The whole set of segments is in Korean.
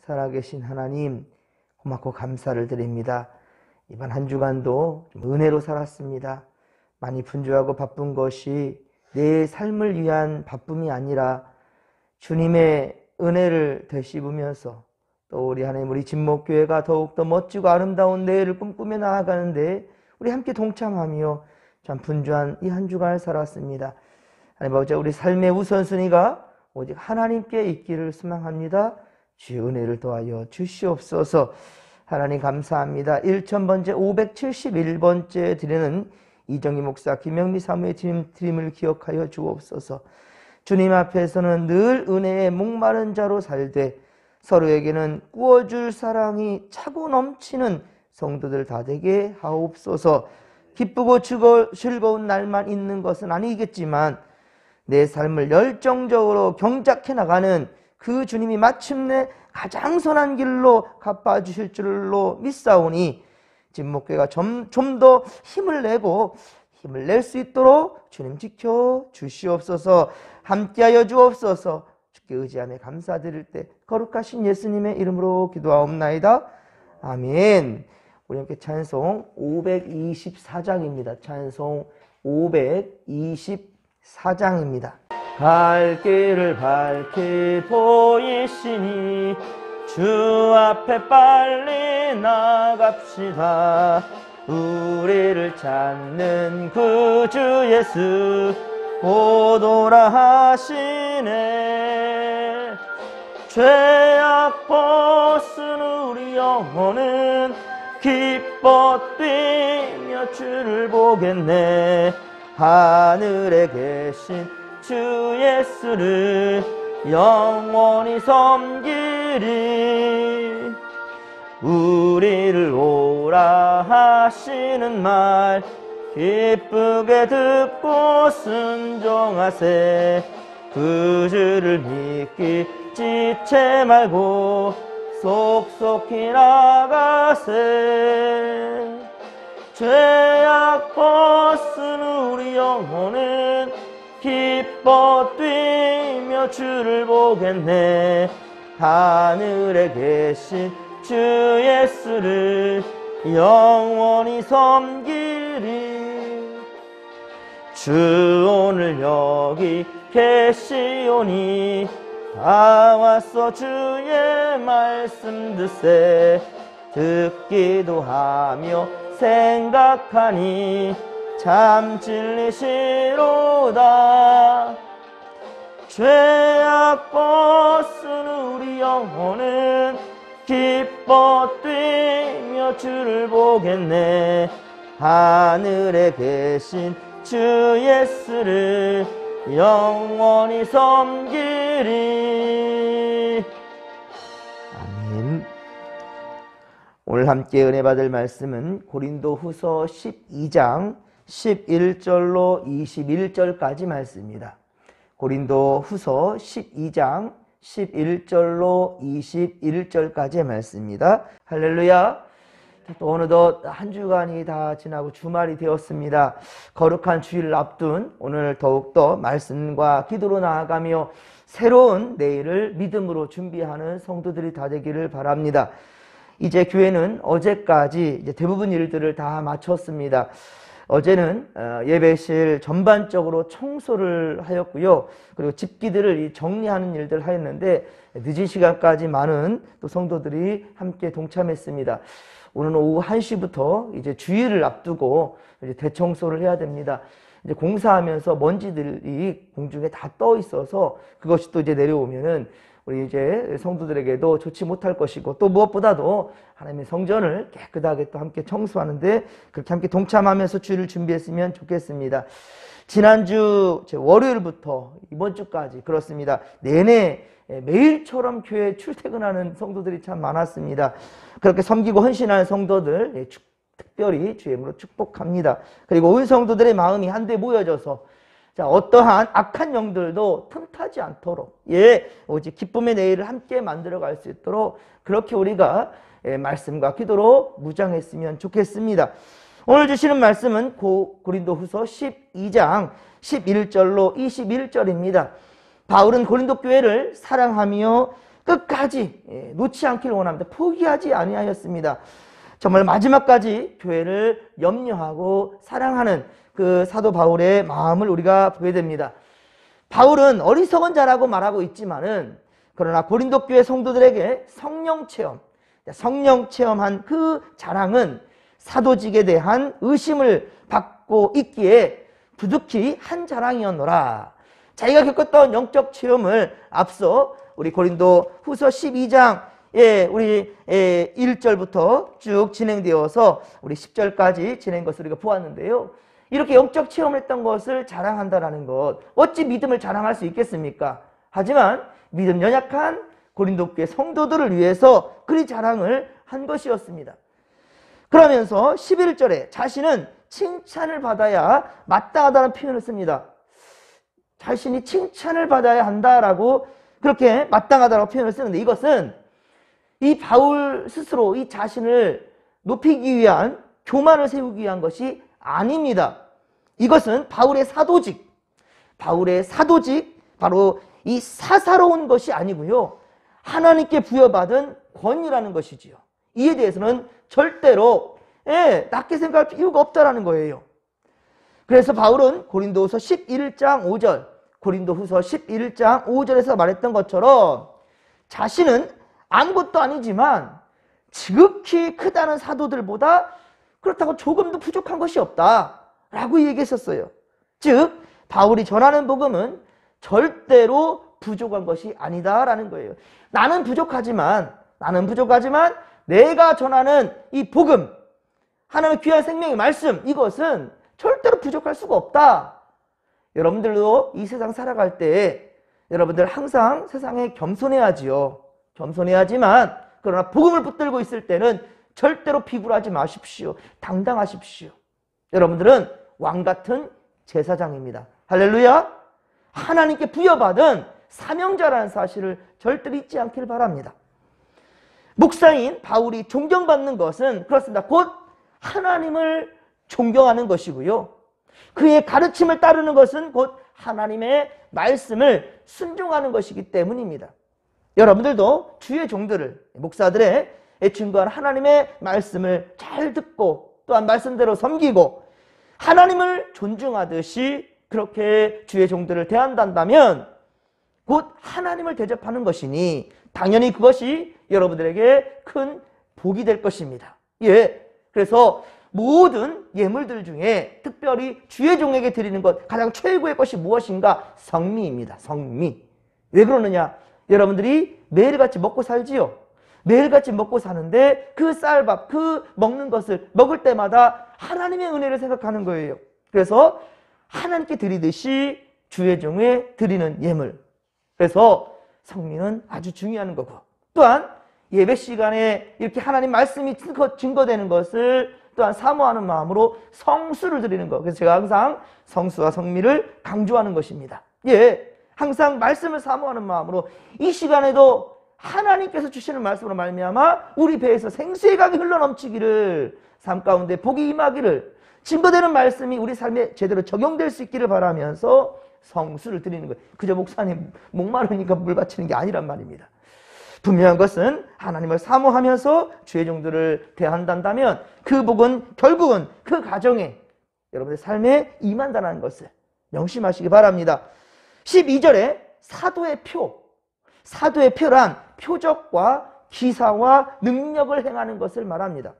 살아계신 하나님, 고맙고 감사를 드립니다. 이번 한 주간도 좀 은혜로 살았습니다. 많이 분주하고 바쁜 것이 내 삶을 위한 바쁨이 아니라 주님의 은혜를 되씹으면서 또 우리 하나님, 우리 진목교회가 더욱더 멋지고 아름다운 내일을 꿈꾸며 나아가는데 우리 함께 동참하며 참 분주한 이 한 주간을 살았습니다. 하나님 아버지, 우리 삶의 우선순위가 오직 하나님께 있기를 소망합니다. 주의 은혜를 더하여 주시옵소서. 하나님 감사합니다. 1000번째 571번째 드리는 이정희 목사, 김영미 사무의 드림을 기억하여 주옵소서. 주님 앞에서는 늘 은혜의 목마른 자로 살되 서로에게는 꾸어줄 사랑이 차고 넘치는 성도들 다 되게 하옵소서. 기쁘고 즐거운 날만 있는 것은 아니겠지만 내 삶을 열정적으로 경작해 나가는 그 주님이 마침내 가장 선한 길로 갚아주실 줄로 믿사오니 진목교회가 좀 더 힘을 낼 수 있도록 주님 지켜 주시옵소서. 함께하여 주옵소서. 주께 의지하며 감사드릴 때 거룩하신 예수님의 이름으로 기도하옵나이다. 아멘. 우리 함께 찬송 524장입니다. 찬송 524장입니다. 갈 길을 밝히 보이시니 주 앞에 빨리 나갑시다. 우리를 찾는 구주 예수 오도라 하시네. 죄악 벗은 우리 영혼은 기뻐 뛰며 주를 보겠네. 하늘에 계신 주 예수를 영원히 섬기리. 우리를 오라 하시는 말 기쁘게 듣고 순종하세. 그 주를 믿기 지체 말고 속속히 나가세. 죄악 벗은 우리 영혼은 기뻐 뛰며 주를 보겠네. 하늘에 계신 주 예수를 영원히 섬기리. 주 오늘 여기 계시오니 다 왔어 주의 말씀 듣세. 듣기도 하며 생각하니 참 진리시로다. 죄악 벗은 우리 영혼은 기뻐 뛰며 주를 보겠네. 하늘에 계신 주 예수를 영원히 섬기리. 아멘. 오늘 함께 은혜 받을 말씀은 고린도후서 12장 11절로 21절까지 말씀입니다. 고린도후서 12장 11절로 21절까지의 말씀입니다. 할렐루야. 또 어느덧 한 주간이 다 지나고 주말이 되었습니다. 거룩한 주일을 앞둔 오늘 더욱더 말씀과 기도로 나아가며 새로운 내일을 믿음으로 준비하는 성도들이 다 되기를 바랍니다. 이제 교회는 어제까지 이제 대부분 일들을 다 마쳤습니다. 어제는 예배실 전반적으로 청소를 하였고요. 그리고 집기들을 정리하는 일들을 하였는데 늦은 시간까지 많은 또 성도들이 함께 동참했습니다. 오늘 오후 1시부터 이제 주일을 앞두고 이제 대청소를 해야 됩니다. 이제 공사하면서 먼지들이 공중에 다 떠 있어서 그것이 또 이제 내려오면은 우리 이제 성도들에게도 좋지 못할 것이고 또 무엇보다도 하나님의 성전을 깨끗하게 또 함께 청소하는데 그렇게 함께 동참하면서 주일을 준비했으면 좋겠습니다. 지난주 월요일부터 이번 주까지 그렇습니다. 내내 매일처럼 교회에 출퇴근하는 성도들이 참 많았습니다. 그렇게 섬기고 헌신하는 성도들 특별히 주의 이름으로 축복합니다. 그리고 온 성도들의 마음이 한데 모여져서 어떠한 악한 영들도 틈타지 않도록 오직 기쁨의 내일을 함께 만들어갈 수 있도록 그렇게 우리가 말씀과 기도로 무장했으면 좋겠습니다. 오늘 주시는 말씀은 고린도후서 12장 11절로 21절입니다. 바울은 고린도 교회를 사랑하며 끝까지 놓지 않기를 원합니다. 포기하지 아니하였습니다. 정말 마지막까지 교회를 염려하고 사랑하는 그 사도 바울의 마음을 우리가 보게 됩니다. 바울은 어리석은 자라고 말하고 있지만은 그러나 고린도 교회 성도들에게 성령 체험한 그 자랑은 사도직에 대한 의심을 받고 있기에 부득이 한 자랑이었노라. 자기가 겪었던 영적 체험을 앞서 우리 고린도 후서 12장 우리 1절부터 쭉 진행되어서 우리 10절까지 진행한 것을 우리가 보았는데요. 이렇게 영적 체험을 했던 것을 자랑한다는 것, 어찌 믿음을 자랑할 수 있겠습니까? 하지만 믿음 연약한 고린도 교회 성도들을 위해서 그리 자랑을 한 것이었습니다. 그러면서 11절에 자신은 칭찬을 받아야 마땅하다는 표현을 씁니다. 자신이 칭찬을 받아야 한다라고 그렇게 마땅하다고 표현을 쓰는데, 이것은 이 바울 스스로 이 자신을 높이기 위한, 교만을 세우기 위한 것이 아닙니다. 이것은 바울의 사도직, 바로 이 사사로운 것이 아니고요, 하나님께 부여받은 권위라는 것이지요. 이에 대해서는 절대로 낮게 생각할 이유가 없다라는 거예요. 그래서 바울은 고린도후서 11장 5절, 고린도후서 11장 5절에서 말했던 것처럼 자신은 아무것도 아니지만 지극히 크다는 사도들보다 그렇다고 조금도 부족한 것이 없다라고 얘기했었어요. 즉 바울이 전하는 복음은 절대로 부족한 것이 아니다라는 거예요. 나는 부족하지만 내가 전하는 이 복음, 하나님의 귀한 생명의 말씀, 이것은 절대로 부족할 수가 없다. 여러분들도 이 세상 살아갈 때 여러분들 항상 세상에 겸손해야지요. 겸손해야지만 그러나 복음을 붙들고 있을 때는 절대로 비굴하지 마십시오. 당당하십시오. 여러분들은 왕같은 제사장입니다. 할렐루야. 하나님께 부여받은 사명자라는 사실을 절대로 잊지 않기를 바랍니다. 목사인 바울이 존경받는 것은 그렇습니다. 곧 하나님을 존경하는 것이고요, 그의 가르침을 따르는 것은 곧 하나님의 말씀을 순종하는 것이기 때문입니다. 여러분들도 주의 종들을, 목사들의 증거한 하나님의 말씀을 잘 듣고 또한 말씀대로 섬기고 하나님을 존중하듯이 그렇게 주의 종들을 대한다면 곧 하나님을 대접하는 것이니 당연히 그것이 여러분들에게 큰 복이 될 것입니다. 그래서 모든 예물들 중에 특별히 주의 종에게 드리는 것, 가장 최고의 것이 무엇인가? 성미입니다. 성미. 왜 그러느냐? 여러분들이 매일같이 먹고 살지요. 매일같이 먹고 사는데 그 쌀밥, 그 먹는 것을 먹을 때마다 하나님의 은혜를 생각하는 거예요. 그래서 하나님께 드리듯이 주의 종에 드리는 예물. 그래서 성미는 아주 중요한 거고, 또한 예배 시간에 이렇게 하나님 말씀이 증거되는 것을 또한 사모하는 마음으로 성수를 드리는 것. 그래서 제가 항상 성수와 성미를 강조하는 것입니다. 항상 말씀을 사모하는 마음으로 이 시간에도 하나님께서 주시는 말씀으로 말미암아 우리 배에서 생수의 강이 흘러넘치기를, 삶 가운데 복이 임하기를, 증거되는 말씀이 우리 삶에 제대로 적용될 수 있기를 바라면서 성수를 드리는 거예요. 그저 목사님 목마르니까 물 바치는 게 아니란 말입니다. 분명한 것은 하나님을 사모하면서 주의 종들을 대한다면 그 복은 결국은 그 가정에, 여러분의 삶에 임한다는 것을 명심하시기 바랍니다. 12절에 사도의 표란 표적과 기사와 능력을 행하는 것을 말합니다.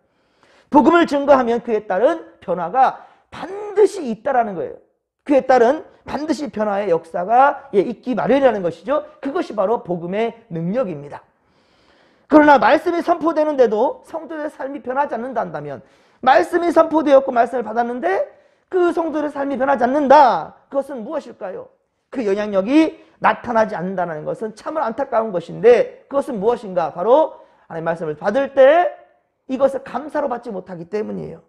복음을 증거하면 그에 따른 변화가 반드시 있다라는 거예요. 그에 따른 반드시 변화의 역사가 있기 마련이라는 것이죠. 그것이 바로 복음의 능력입니다. 그러나 말씀이 선포되는데도 성도들의 삶이 변하지 않는다면, 말씀이 선포되었고 말씀을 받았는데 그 성도들의 삶이 변하지 않는다. 그것은 무엇일까요? 그 영향력이 나타나지 않는다는 것은 참으로 안타까운 것인데, 그것은 무엇인가? 바로 하나님의 말씀을 받을 때 이것을 감사로 받지 못하기 때문이에요.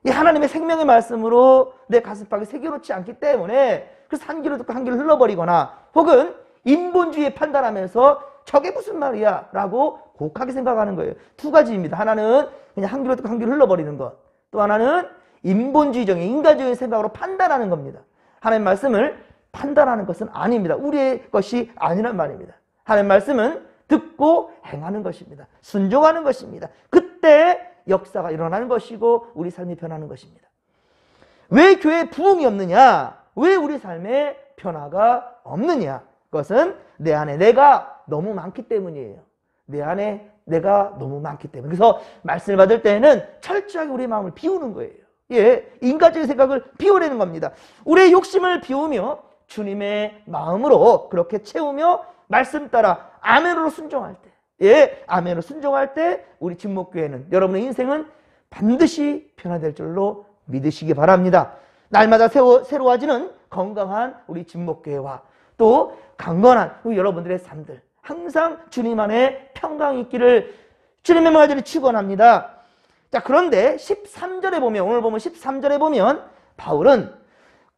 이 하나님의 생명의 말씀으로 내 가슴팍에 새겨놓지 않기 때문에 그래서 한 귀로 듣고 한 귀로 흘러버리거나, 혹은 인본주의에 판단하면서 저게 무슨 말이야 라고 곡하게 생각하는 거예요. 두 가지입니다. 하나는 그냥 한 귀로 듣고 한 귀로 흘러버리는 것, 또 하나는 인본주의적인 인간적인 생각으로 판단하는 겁니다. 하나님의 말씀을 판단하는 것은 아닙니다. 우리의 것이 아니란 말입니다. 하나님의 말씀은 듣고 행하는 것입니다. 순종하는 것입니다. 그때 역사가 일어나는 것이고 우리 삶이 변하는 것입니다. 왜 교회에 부흥이 없느냐? 왜 우리 삶에 변화가 없느냐? 그것은 내 안에 내가 너무 많기 때문이에요. 내 안에 내가 너무 많기 때문에. 그래서 말씀을 받을 때에는 철저하게 우리의 마음을 비우는 거예요. 예, 인간적인 생각을 비워내는 겁니다. 우리의 욕심을 비우며 주님의 마음으로 그렇게 채우며 말씀 따라 아멘으로 순종할 때, 예, 아멘으로 순종할 때 우리 진목교회는, 여러분의 인생은 반드시 변화될 줄로 믿으시기 바랍니다. 날마다 새로워지는 건강한 우리 진목교회와 또 강건한 우리 여러분들의 삶들, 항상 주님 안에 평강이 있기를 주님의 말들이 축원합니다. 자, 그런데 13절에 보면, 오늘 보면 13절에 보면 바울은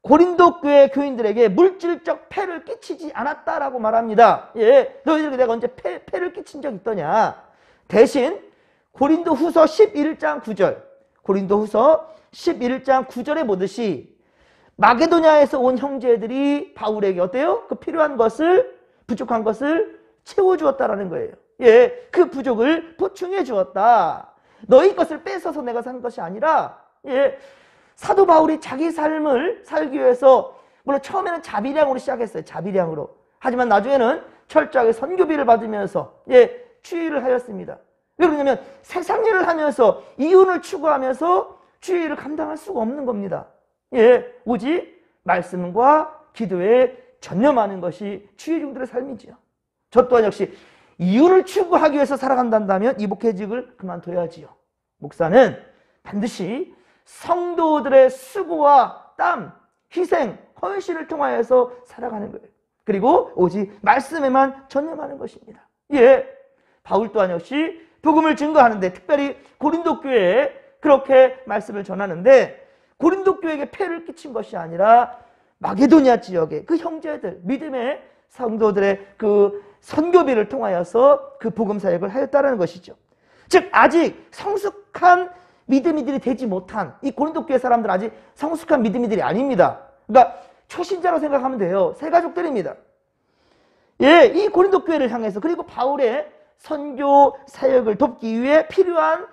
고린도 교회 교인들에게 물질적 폐를 끼치지 않았다라고 말합니다. 예, 너희들에게 내가 언제 폐를 끼친 적 있더냐? 대신 고린도 후서 11장 9절, 고린도 후서 11장 9절에 보듯이 마게도냐에서 온 형제들이 바울에게 어때요? 그 필요한 것을, 부족한 것을 채워주었다라는 거예요. 예, 그 부족을 보충해 주었다. 너희 것을 뺏어서 내가 산 것이 아니라, 예, 사도 바울이 자기 삶을 살기 위해서 물론 처음에는 자비량으로 시작했어요. 자비량으로. 하지만 나중에는 철저하게 선교비를 받으면서, 예, 추의를 하였습니다. 왜 그러냐면 세상 일을 하면서 이윤을 추구하면서 추의를 감당할 수가 없는 겁니다. 예, 오직 말씀과 기도에 전념하는 것이 추의 중들의 삶이지요. 저 또한 역시 이윤을 추구하기 위해서 살아간다면 이 목회직을 그만둬야지요. 목사는 반드시 성도들의 수고와 땀, 희생, 헌신을 통하여서 살아가는 거예요. 그리고 오직 말씀에만 전념하는 것입니다. 예, 바울 또한 역시 복음을 증거하는데, 특별히 고린도 교회에 그렇게 말씀을 전하는데, 고린도 교회에게 폐를 끼친 것이 아니라 마게도냐 지역의 그 형제들, 믿음의 성도들의 그 선교비를 통하여서 그 복음 사역을 하였다는 것이죠. 즉 아직 성숙한 믿음이들이 되지 못한 이 고린도 교회 사람들, 아직 성숙한 믿음이들이 아닙니다. 그러니까 초신자로 생각하면 돼요. 새 가족들입니다. 예, 이 고린도 교회를 향해서, 그리고 바울의 선교 사역을 돕기 위해 필요한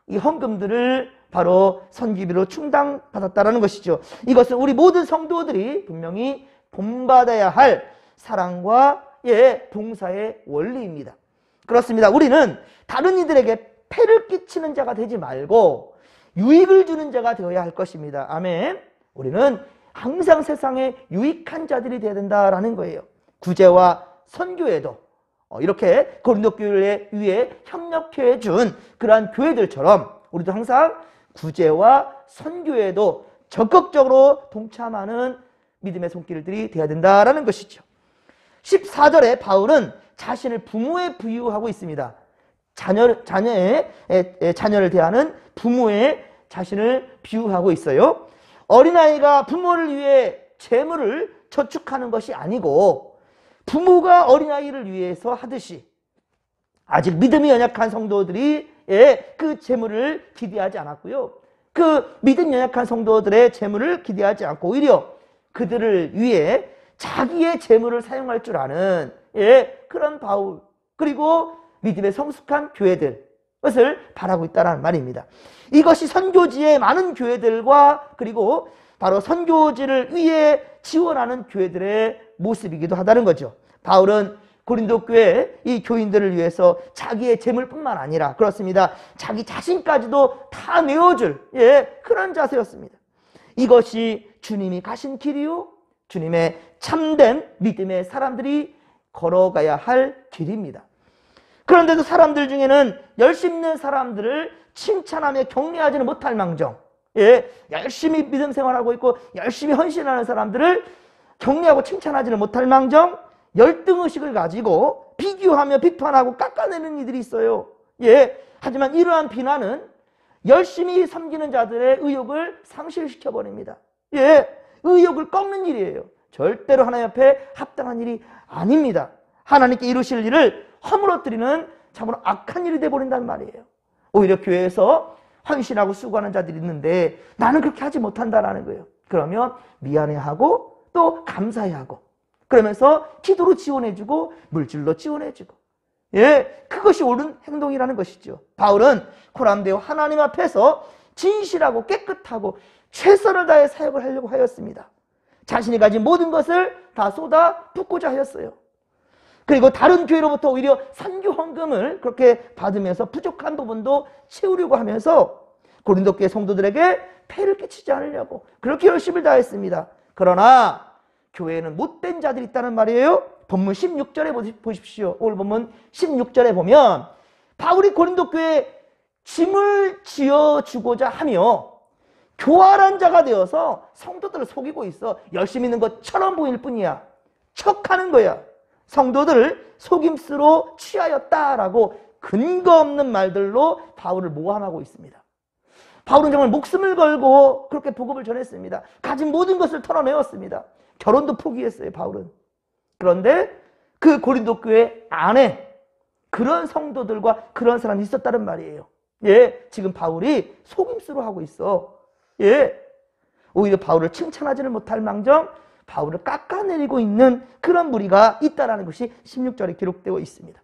이 헌금들을 바로 선기비로 충당받았다라는 것이죠. 이것은 우리 모든 성도들이 분명히 본받아야 할 사랑과, 예, 봉사의 원리입니다. 그렇습니다. 우리는 다른 이들에게 폐를 끼치는 자가 되지 말고 유익을 주는 자가 되어야 할 것입니다. 아멘. 우리는 항상 세상에 유익한 자들이 되어야 된다라는 거예요. 구제와 선교에도 이렇게 고린도 교회 위에 협력해 준 그러한 교회들처럼 우리도 항상 구제와 선교에도 적극적으로 동참하는 믿음의 손길들이 되어야 된다라는 것이죠. 14절에 바울은 자신을 부모에 비유하고 있습니다. 자녀를 대하는 부모의 자신을 비유하고 있어요. 어린아이가 부모를 위해 재물을 저축하는 것이 아니고 부모가 어린아이를 위해서 하듯이 아직 믿음이 연약한 성도들이, 예, 그 재물을 기대하지 않았고요. 그 믿음 연약한 성도들의 재물을 기대하지 않고 오히려 그들을 위해 자기의 재물을 사용할 줄 아는, 예, 그런 바울, 그리고 믿음의 성숙한 교회들, 것을 바라고 있다는 말입니다. 이것이 선교지의 많은 교회들과 그리고 바로 선교지를 위해 지원하는 교회들의 모습이기도 하다는 거죠. 바울은 고린도 교회 이 교인들을 위해서 자기의 재물뿐만 아니라, 그렇습니다, 자기 자신까지도 다 내어줄, 예, 그런 자세였습니다. 이것이 주님이 가신 길이요, 주님의 참된 믿음의 사람들이 걸어가야 할 길입니다. 그런데도 사람들 중에는 열심히 있는 사람들을 칭찬하며 격려하지는 못할 망정, 예, 열심히 믿음 생활하고 있고 열심히 헌신하는 사람들을 격려하고 칭찬하지는 못할 망정 열등의식을 가지고 비교하며 비판하고 깎아내는 이들이 있어요. 예, 하지만 이러한 비난은 열심히 섬기는 자들의 의욕을 상실시켜버립니다. 예, 의욕을 꺾는 일이에요. 절대로 하나님 앞에 합당한 일이 아닙니다. 하나님께 이루실 일을 허물어뜨리는 참으로 악한 일이 되어버린다는 말이에요. 오히려 교회에서 헌신하고 수고하는 자들이 있는데 나는 그렇게 하지 못한다라는 거예요. 그러면 미안해하고 또 감사해하고, 그러면서 기도로 지원해주고 물질로 지원해주고, 예, 그것이 옳은 행동이라는 것이죠. 바울은 고난되어 하나님 앞에서 진실하고 깨끗하고 최선을 다해 사역을 하려고 하였습니다. 자신이 가진 모든 것을 다 쏟아 붓고자 하였어요. 그리고 다른 교회로부터 오히려 선교 헌금을 그렇게 받으면서 부족한 부분도 채우려고 하면서 고린도 교회 성도들에게 폐를 끼치지 않으려고 그렇게 열심을 다했습니다. 그러나 교회에는 못된 자들이 있다는 말이에요. 본문 16절에 보십시오. 오늘 본문 16절에 보면 바울이 고린도 교회에 짐을 지어주고자 하며 교활한 자가 되어서 성도들을 속이고 있어. 열심히 있는 것처럼 보일 뿐이야. 척하는 거야. 성도들을 속임수로 취하였다라고 근거 없는 말들로 바울을 모함하고 있습니다. 바울은 정말 목숨을 걸고 그렇게 복음을 전했습니다. 가진 모든 것을 털어내었습니다. 결혼도 포기했어요, 바울은. 그런데 그 고린도 교회 안에 그런 성도들과 그런 사람이 있었다는 말이에요. 예, 지금 바울이 속임수로 하고 있어. 예, 오히려 바울을 칭찬하지는 못할 망정 바울을 깎아내리고 있는 그런 무리가 있다는 것이 16절에 기록되어 있습니다.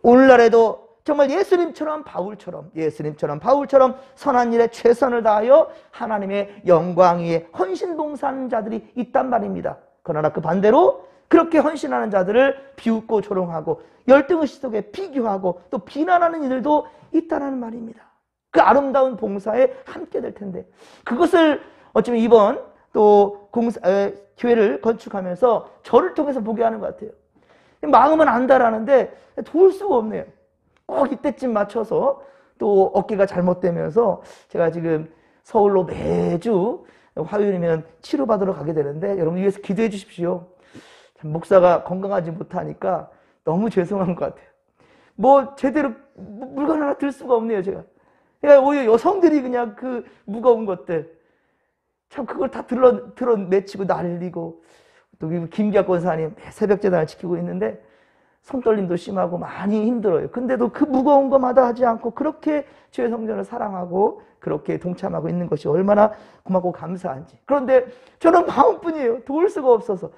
오늘날에도 정말 예수님처럼 바울처럼 선한 일에 최선을 다하여 하나님의 영광 위에 헌신봉사하는 자들이 있단 말입니다. 그러나 그 반대로 그렇게 헌신하는 자들을 비웃고 조롱하고 열등의식 속에 비교하고 또 비난하는 이들도 있다는 말입니다. 그 아름다운 봉사에 함께 될 텐데 그것을 어쩌면 이번 또 교회를 건축하면서 저를 통해서 보게 하는 것 같아요. 마음은 안다라는데 도울 수가 없네요. 꼭 이때쯤 맞춰서 또 어깨가 잘못되면서 제가 지금 서울로 매주 화요일이면 치료받으러 가게 되는데 여러분 위해서 기도해 주십시오. 참 목사가 건강하지 못하니까 너무 죄송한 것 같아요. 뭐 제대로 물건 하나 들 수가 없네요, 제가. 그러니까 오히려 여성들이 그냥 그 무거운 것들 참 그걸 다 드러내치고 날리고 또 김기학 권사님 새벽 재단을 지키고 있는데 손떨림도 심하고 많이 힘들어요. 근데도 그 무거운 것마다 하지 않고 그렇게 주의 성전을 사랑하고 그렇게 동참하고 있는 것이 얼마나 고맙고 감사한지. 그런데 저는 마음뿐이에요. 도울 수가 없어서.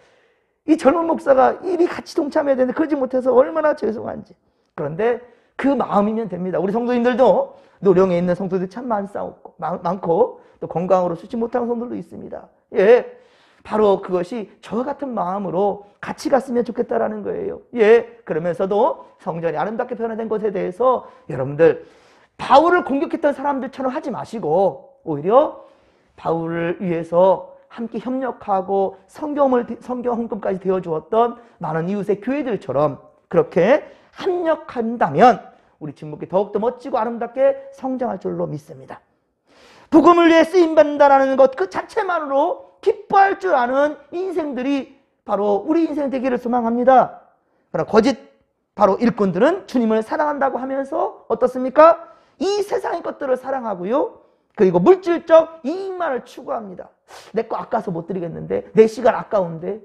이 젊은 목사가 일이 같이 동참해야 되는데 그러지 못해서 얼마나 죄송한지. 그런데 그 마음이면 됩니다. 우리 성도님들도 노령에 있는 성도들이 참 많고 또 건강으로 쓰지 못하는 성도들도 있습니다. 예, 바로 그것이 저 같은 마음으로 같이 갔으면 좋겠다라는 거예요. 예, 그러면서도 성전이 아름답게 변화된 것에 대해서 여러분들 바울을 공격했던 사람들처럼 하지 마시고 오히려 바울을 위해서 함께 협력하고 성경 헌금까지 되어주었던 많은 이웃의 교회들처럼 그렇게 합력한다면 우리 친목이 더욱더 멋지고 아름답게 성장할 줄로 믿습니다. 복음을 위해 쓰임받는다는 것 그 자체만으로 기뻐할 줄 아는 인생들이 바로 우리 인생 되기를 소망합니다. 그러나 거짓 바로 일꾼들은 주님을 사랑한다고 하면서 어떻습니까? 이 세상의 것들을 사랑하고요. 그리고 물질적 이익만을 추구합니다. 내 거 아까워서 못 드리겠는데, 내 시간 아까운데,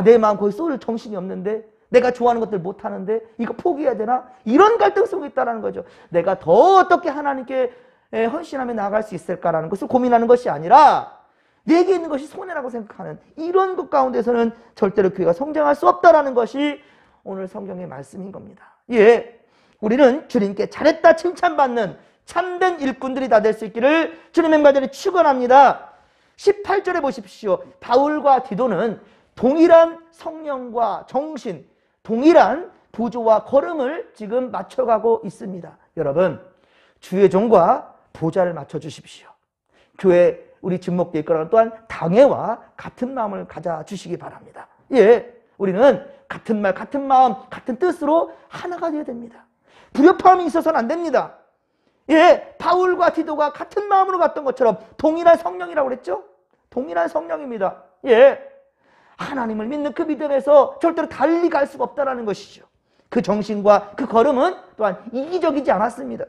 내 마음 거기 쏠 정신이 없는데, 내가 좋아하는 것들 못하는데 이거 포기해야 되나? 이런 갈등 속에 있다는 거죠. 내가 더 어떻게 하나님께 헌신하며 나아갈 수 있을까라는 것을 고민하는 것이 아니라 내게 있는 것이 손해라고 생각하는 이런 것 가운데서는 절대로 교회가 성장할 수 없다라는 것이 오늘 성경의 말씀인 겁니다. 예, 우리는 주님께 잘했다 칭찬받는 참된 일꾼들이 다 될 수 있기를 주님의 간절히 축원합니다. 18절에 보십시오. 바울과 디도는 동일한 성령과 정신, 동일한 보조와 걸음을 지금 맞춰가고 있습니다. 여러분, 주의 종과 보좌를 맞춰주십시오. 교회 우리 진목대 이끌어가는 또한 당회와 같은 마음을 가져주시기 바랍니다. 예, 우리는 같은 말, 같은 마음, 같은 뜻으로 하나가 되어야 됩니다. 불협화음이 있어서는 안 됩니다. 예, 바울과 디도가 같은 마음으로 갔던 것처럼 동일한 성령이라고 그랬죠? 동일한 성령입니다. 예, 하나님을 믿는 그 믿음에서 절대로 달리 갈 수가 없다는 것이죠. 그 정신과 그 걸음은 또한 이기적이지 않았습니다.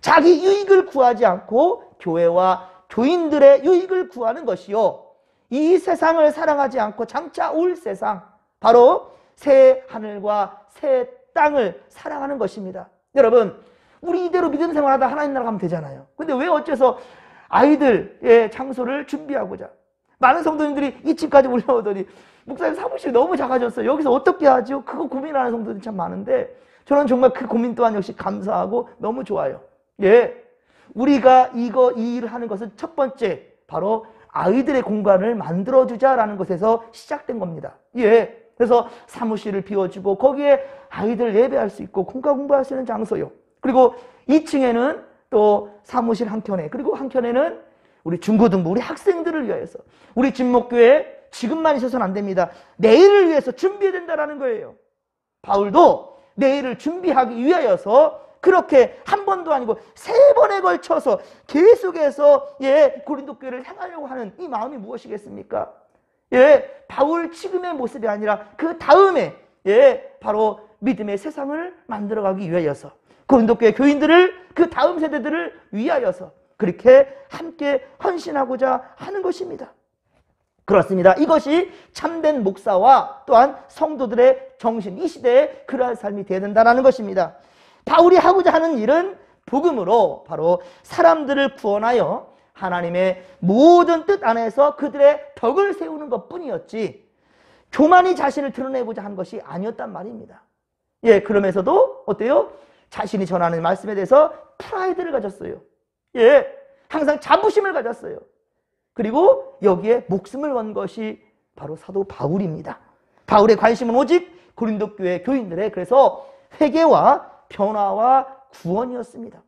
자기 유익을 구하지 않고 교회와 교인들의 유익을 구하는 것이요, 이 세상을 사랑하지 않고 장차 올 세상, 바로 새 하늘과 새 땅을 사랑하는 것입니다. 여러분, 우리 이대로 믿음 생활하다 하나님 나라 가면 되잖아요. 근데 왜 어째서 아이들의 장소를 준비하고자 많은 성도님들이 2층까지 올라오더니 목사님 사무실이 너무 작아졌어요. 여기서 어떻게 하죠? 그거 고민하는 성도들이 참 많은데 저는 정말 그 고민 또한 역시 감사하고 너무 좋아요. 예, 우리가 이 일을 하는 것은 첫 번째 바로 아이들의 공간을 만들어주자라는 것에서 시작된 겁니다. 예, 그래서 사무실을 비워주고 거기에 아이들 예배할 수 있고 공부할 수 있는 장소요. 그리고 2층에는 또 사무실 한켠에, 그리고 한켠에는 우리 중고등부, 우리 학생들을 위해서, 우리 진목교회 지금만 있어서는 안 됩니다. 내일을 위해서 준비해야 된다는 거예요. 바울도 내일을 준비하기 위하여서 그렇게 한 번도 아니고 3번에 걸쳐서 계속해서 고린도 교회를 향하려고 하는 이 마음이 무엇이겠습니까? 바울 지금의 모습이 아니라 그 다음에 바로 믿음의 세상을 만들어가기 위하여서, 고린도 교회 교인들을, 그 다음 세대들을 위하여서 그렇게 함께 헌신하고자 하는 것입니다. 그렇습니다. 이것이 참된 목사와 또한 성도들의 정신, 이 시대에 그러한 삶이 되어야 된다는 것입니다. 바울이 하고자 하는 일은 복음으로 바로 사람들을 구원하여 하나님의 모든 뜻 안에서 그들의 덕을 세우는 것뿐이었지 교만히 자신을 드러내고자 한 것이 아니었단 말입니다. 그러면서도 어때요? 자신이 전하는 말씀에 대해서 프라이드를 가졌어요. 항상 자부심을 가졌어요. 그리고 여기에 목숨을 건 것이 바로 사도 바울입니다. 바울의 관심은 오직 고린도 교회 교인들의 그래서 회개와 변화와 구원이었습니다.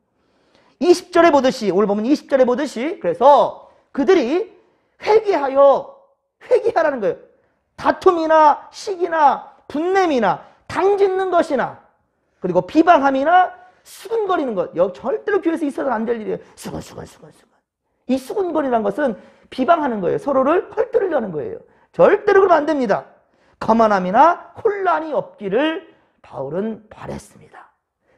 20절에 보듯이, 오늘 보면 20절에 보듯이, 그래서 그들이 회개하라는 거예요. 다툼이나 시기나 분냄이나 당짓는 것이나 그리고 비방함이나 수근거리는 것, 절대로 교회에서 있어서는 안 될 일이에요. 수근. 이 수근거리라는 것은 비방하는 거예요. 서로를 헐뜯으려는 거예요. 절대로 그러면 안 됩니다. 거만함이나 혼란이 없기를 바울은 바랬습니다.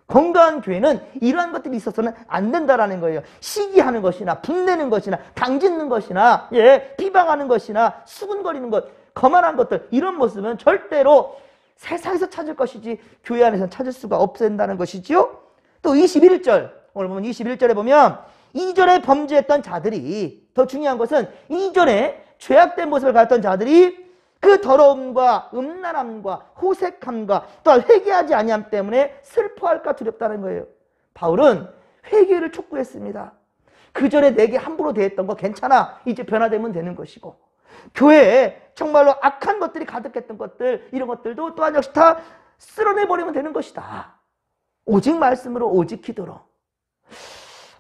건강한 교회는 이러한 것들이 있어서는 안 된다라는 거예요. 시기하는 것이나 분내는 것이나 당짓는 것이나 비방하는 것이나 수근거리는 것, 거만한 것들, 이런 모습은 절대로 세상에서 찾을 것이지 교회 안에서는 찾을 수가 없앤다는 것이지요. 또 21절, 오늘 보면 21절에 보면 이전에 범죄했던 자들이, 더 중요한 것은 이전에 죄악된 모습을 가졌던 자들이 그 더러움과 음란함과 호색함과 또한 회개하지 아니함 때문에 슬퍼할까 두렵다는 거예요. 바울은 회개를 촉구했습니다. 그 전에 내게 함부로 대했던 거 괜찮아, 이제 변화되면 되는 것이고, 교회에 정말로 악한 것들이 가득했던 것들, 이런 것들도 또한 역시 다 쓸어내버리면 되는 것이다. 오직 말씀으로, 오직 기도로.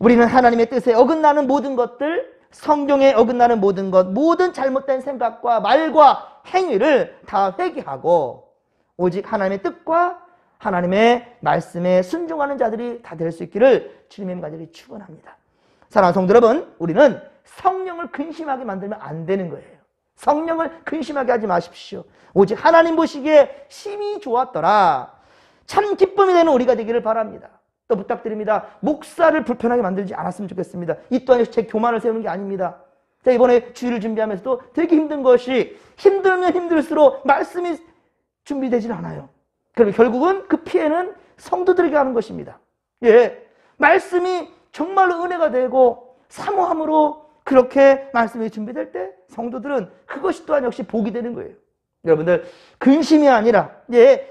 우리는 하나님의 뜻에 어긋나는 모든 것들, 성경에 어긋나는 모든 것, 모든 잘못된 생각과 말과 행위를 다 회개하고 오직 하나님의 뜻과 하나님의 말씀에 순종하는 자들이 다 될 수 있기를 주님의 간절히 축원합니다. 사랑하는 성도 여러분, 우리는 성령을 근심하게 만들면 안 되는 거예요. 성령을 근심하게 하지 마십시오. 오직 하나님 보시기에 심히 좋았더라, 참 기쁨이 되는 우리가 되기를 바랍니다. 또 부탁드립니다. 목사를 불편하게 만들지 않았으면 좋겠습니다. 이 또한 제 교만을 세우는 게 아닙니다. 제가 이번에 주일을 준비하면서도 되게 힘든 것이, 힘들면 힘들수록 말씀이 준비되질 않아요. 그리고 결국은 그 피해는 성도들에게 하는 것입니다. 말씀이 정말로 은혜가 되고 사모함으로 그렇게 말씀이 준비될 때 성도들은 그것이 또한 역시 복이 되는 거예요. 여러분들, 근심이 아니라,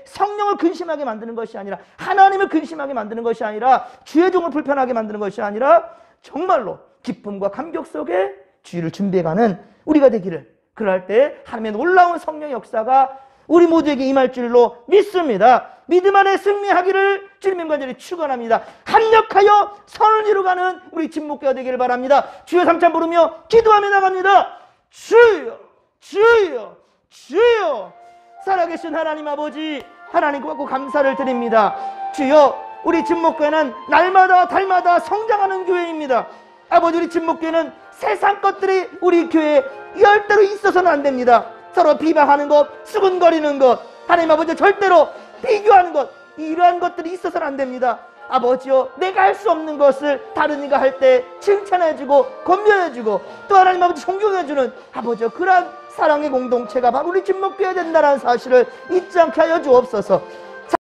성령을 근심하게 만드는 것이 아니라, 하나님을 근심하게 만드는 것이 아니라, 주의 종을 불편하게 만드는 것이 아니라 정말로 기쁨과 감격 속에 주일을 준비해가는 우리가 되기를, 그럴 때 하나님의 놀라운 성령의 역사가 우리 모두에게 임할 줄로 믿습니다. 믿음 안에 승리하기를 주님의 간절히 축원합니다. 합력하여 선을 이루가는 우리 진목교가 되기를 바랍니다. 주여 삼찬 부르며 기도하며 나갑니다. 주여, 주여, 주여. 살아계신 하나님 아버지, 하나님 고맙고 감사를 드립니다. 주여, 우리 진목교회는 날마다 달마다 성장하는 교회입니다. 아버지, 우리 진목교회는 세상 것들이 우리 교회에 열대로 있어서는 안 됩니다. 서로 비방하는 것, 수근거리는 것, 하나님 아버지 절대로 비교하는 것, 이러한 것들이 있어서는 안 됩니다. 아버지요, 내가 할 수 없는 것을 다른 이가 할 때 칭찬해주고 권면해주고 또 하나님 아버지 존경해주는 아버지요, 그러한 사랑의 공동체가 바로 우리 진목교회야 된다는 사실을 잊지 않게 하여 주옵소서.